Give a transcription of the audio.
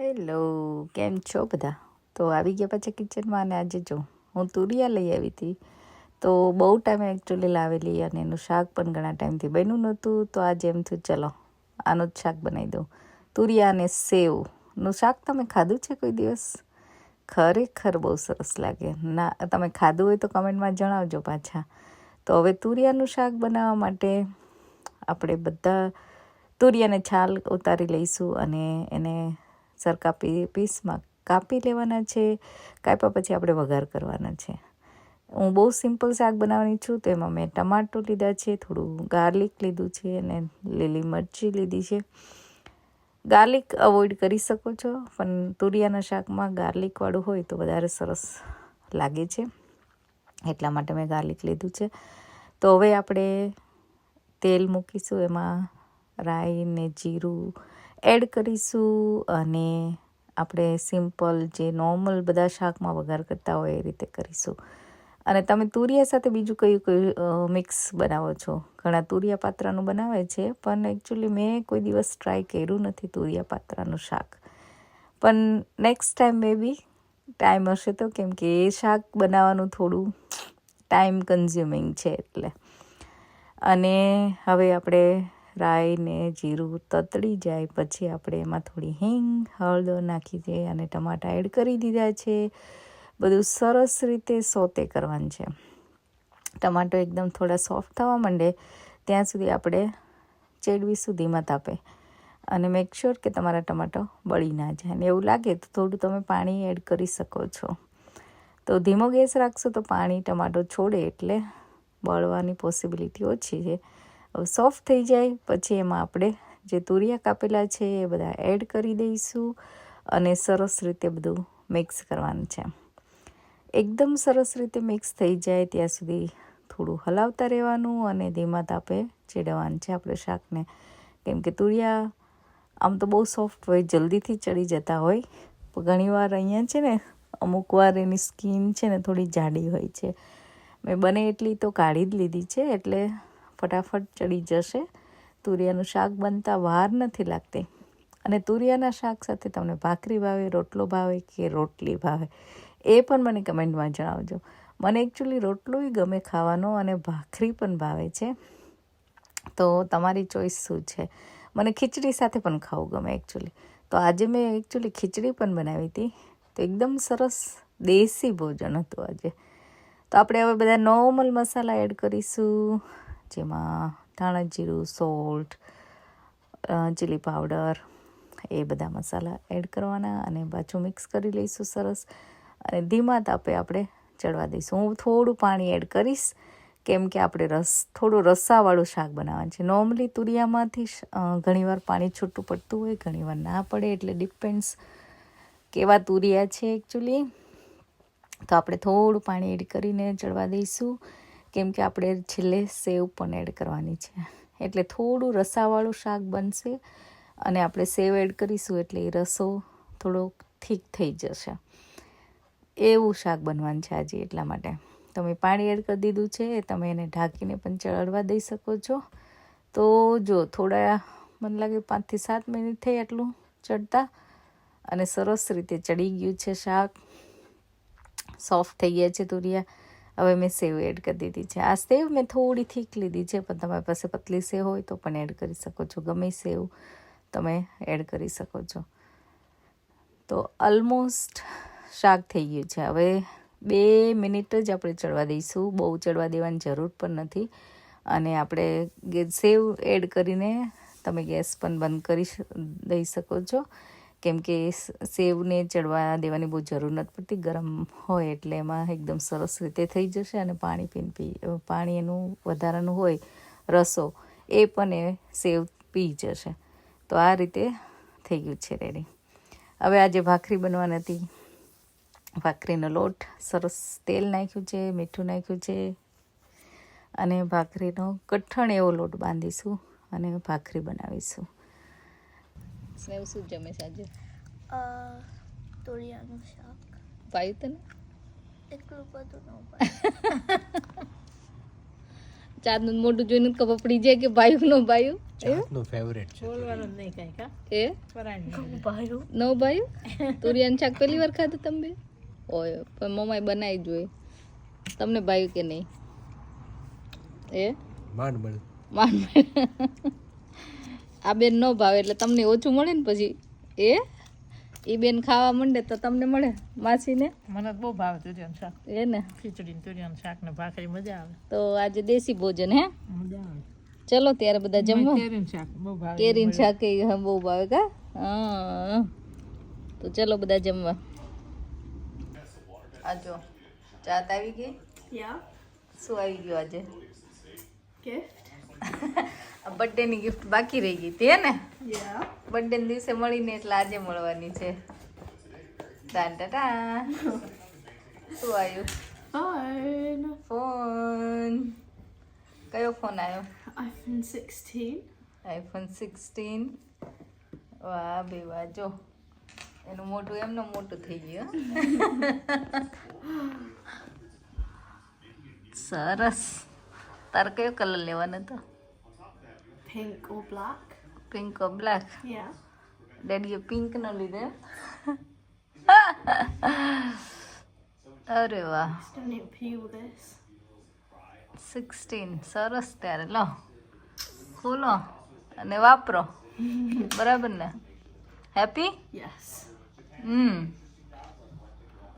Hello, કેમ છો બધા? તો આવી ગયા પાછા કિચનમાં. અને આજે જો હું તુરિયા લઈ આવી હતી. તો બહુ ટાઈમે એકચ્યુઅલી લાવેલી અને એનું શાક પણ ઘણા ટાઈમથી બન્યું નહોતું. તો આજે એમ થયું ચલો આનું જ શાક બનાવી દઉં. તુરિયા અને સેવનું શાક તમે ખાધું છે કોઈ દિવસ? ખરેખર બહુ સરસ લાગે. ના, તમે ખાધું હોય તો કમેન્ટમાં જણાવજો પાછા. તો હવે તુરિયાનું શાક બનાવવા માટે આપણે બધા તુરિયાને છાલ ઉતારી લઈશું અને એને સરખા પીસમાં કાપી લેવાના છે. કાપ્યા પછી આપણે વઘાર કરવાના છે. હું બહુ સિમ્પલ શાક બનાવવાની છું. તો એમાં મેં ટમાટો લીધા છે, થોડું ગાર્લિક લીધું છે અને લીલી મરચી લીધી છે. ગાર્લિક અવોઇડ કરી શકો છો, પણ તુરિયાના શાકમાં ગાર્લિકવાળું હોય તો વધારે સરસ લાગે છે. એટલા માટે મેં ગાર્લિક લીધું છે. તો હવે આપણે તેલ મૂકીશું, એમાં રાઈ ને જીરું એડ કરીશું અને આપણે સિમ્પલ જે નોર્મલ બધા શાકમાં વઘાર કરતા હોય એ રીતે કરીશું. અને તમે તુરિયા સાથે બીજું કયું મિક્સ બનાવો છો? ઘણા તુરિયા પાત્રાનું બનાવે છે, પણ એકચ્યુઅલી મેં કોઈ દિવસ ટ્રાય કર્યું નથી તુરિયા પાત્રાનું શાક. પણ નેક્સ્ટ ટાઈમ મે બી ટાઈમ હશે તો, કેમ કે એ શાક બનાવવાનું થોડું ટાઈમ કન્ઝ્યુમિંગ છે એટલે. અને હવે આપણે રાઈ ને જીરું તતડી જાય પછી આપણે એમાં થોડી હિંગ, હળદર નાખી દઈએ અને ટમાટા એડ કરી દીધા છે. બધું સરસ રીતે સોતે કરવાનું છે. ટમાટો એકદમ થોડા સોફ્ટ થવા માંડે ત્યાં સુધી આપણે ચેડવીશું ધીમા તાપે. અને મેક શ્યોર કે તમારા ટમાટો બળી ના જાય. અને એવું લાગે તો થોડું તમે પાણી એડ કરી શકો છો. તો ધીમો ગેસ રાખશો તો પાણી ટમાટો છોડે એટલે બળવાની પોસિબિલિટી ઓછી છે. હવે સોફ્ટ થઈ જાય પછી એમાં આપણે જે તુરિયા કાપેલા છે એ બધા એડ કરી દઈશું અને સરસ રીતે બધું મિક્સ કરવાનું છે. એકદમ સરસ રીતે મિક્સ થઈ જાય ત્યાં સુધી થોડું હલાવતા રહેવાનું અને ધીમા તાપે ચેડવવાનું છે આપણે શાકને. કેમ કે તુરિયા આમ તો બહુ સોફ્ટ હોય, જલ્દીથી ચડી જતા હોય, પણ ઘણીવાર અહીંયા છે ને અમુક વાર એની સ્કીન છે ને થોડી જાડી હોય છે. મેં બને એટલી તો કાઢી જ લીધી છે એટલે ફટાફટ ચડી જશે. તુરિયાનું શાક બનતા વાર નથી લાગતી. અને તુરિયાના શાક સાથે તમને ભાખરી ભાવે, રોટલો ભાવે કે રોટલી ભાવે એ પણ મને કમેન્ટમાં જણાવજો. મને એકચ્યુઅલી રોટલોય ગમે ખાવાનો અને ભાખરી પણ ભાવે છે. તો તમારી ચોઈસ શું છે? મને ખીચડી સાથે પણ ખાવું ગમે એકચ્યુઅલી. તો આજે મેં એકચ્યુઅલી ખીચડી પણ બનાવી હતી. તો એકદમ સરસ દેશી ભોજન હતું આજે. તો આપણે હવે બધા નોર્મલ મસાલા એડ કરીશું, જેમાં ધાણા જીરું, સોલ્ટ, ચીલી પાવડર, એ બધા મસાલા એડ કરવાના અને પાછું મિક્સ કરી લઈશું સરસ. અને ધીમા તાપે આપણે ચડવા દઈશું. હું થોડું પાણી એડ કરીશ કેમ કે આપણે થોડું રસાવાળું શાક બનાવવાનું છે. નોર્મલી તુરિયામાંથી ઘણીવાર પાણી છૂટું પડતું હોય, ઘણીવાર ના પડે, એટલે ડિપેન્ડ્સ કેવા તુરિયા છે એકચ્યુઅલી. તો આપણે થોડું પાણી એડ કરીને ચડવા દઈશું કેમ કે આપણે છેલ્લે સેવ પણ એડ કરવાની છે. એટલે થોડું રસાવાળું શાક બનશે અને આપણે સેવ એડ કરીશું એટલે એ રસો થોડો થીક થઈ જશે. એવું શાક બનવાનું છે આજે. એટલા માટે તમે પાણી એડ કરી દીધું છે. તમે એને ઢાંકીને પણ ચડવા દઈ શકો છો. તો જો થોડા મને લાગે 5 થી 7 મિનિટ થઈ આટલું ચડતા અને સરસ રીતે ચડી ગયું છે શાક. સોફ્ટ થઈ ગયા છે તુરિયા. હવે મેં સેવ એડ કરી દીધી છે. આ સેવ મેં થોડી થીક લીધી છે, પણ તમારી પાસે પતલી સેવ હોય તો પણ એડ કરી શકો છો. ગમે સેવ તમે એડ કરી શકો છો. તો ઓલમોસ્ટ શાક થઈ ગયું છે. હવે 2 મિનિટ જ આપણે ચડવા દઈશું. બહુ ચડવા દેવાની જરૂર પણ નથી. અને આપણે સેવ એડ કરીને તમે ગેસ પણ બંધ કરી દઈ શકો છો. કેમ કે સેવને ચડવા દેવાની બહુ જરૂર નથી પડતી. ગરમ હોય એટલે એમાં એકદમ સરસ રીતે થઈ જશે અને પાણી એનું વધારાનું હોય રસો એ પણ એ સેવ પી જશે. તો આ રીતે થઈ ગયું છે રેડી. હવે આજે ભાખરી બનવાની હતી. ભાખરીનો લોટ સરસ તેલ નાખ્યું છે, મીઠું નાખ્યું છે અને ભાખરીનો કઠણ એવો લોટ બાંધીશું અને ભાખરી બનાવીશું. સ્નેવ શું જમે છે આજે? તુરિયાનું શાક. ભાઈ તને એટલું બધું ન ભાવે. ચાંદનું મોઢું જોઈને ખબર પડી જાય કે ભાઈ નો ભાઈ. જાતનું ફેવરેટ છે એ નો ભાઈ તુરિયાનું શાક પહેલી વાર ખાધું તમે ઓય પણ મમ્માએ બનાવી જોઈએ તમને ભાઈ કે નહીં એ માંડ મળે માન આ બેન ન ભાવે એટલે તમને ઓછું મળે ને પછી એ બેન ખાવા માંડે તો તમને મળે માસીને મને બહુ ભાવે તુરિયાનું શાક એ ને ખીચડી તુરિયાનું શાક ને ભાખરી મજા આવે તો આજે દેશી ભોજન હે મજા આવે ચલો ત્યારે બધા જમવા કેરીનું શાક બહુ ભાવે કેરીનું શાક એ બહુ ભાવે કા હા તો ચલો બધા જમવા આ જો ચાત આવી ગઈ શું આવી ગયું આજે બર્થડે ની ગિફ્ટ બાકી રહી ગઈ હતી હે ને બર્થડે ના દિવસે મળીને એટલે આજે મળવાની છે ટાન ટાટા શું આવ્યું ફોન કયો ફોન આવ્યો આઈફોન 16 વાહ બે વાહ જો એનું મોટું એમનું મોટું થઈ ગયું સરસ તારે કયો કલર લેવાનો હતો Pink or black? Pink or black Yeah. ડેડીએ પિંક નો લીધો અરે વાહ Still need to peel this. 16 સરસ ત્યારે લો ખોલો અને વાપરો બરાબર ને હેપી Yes.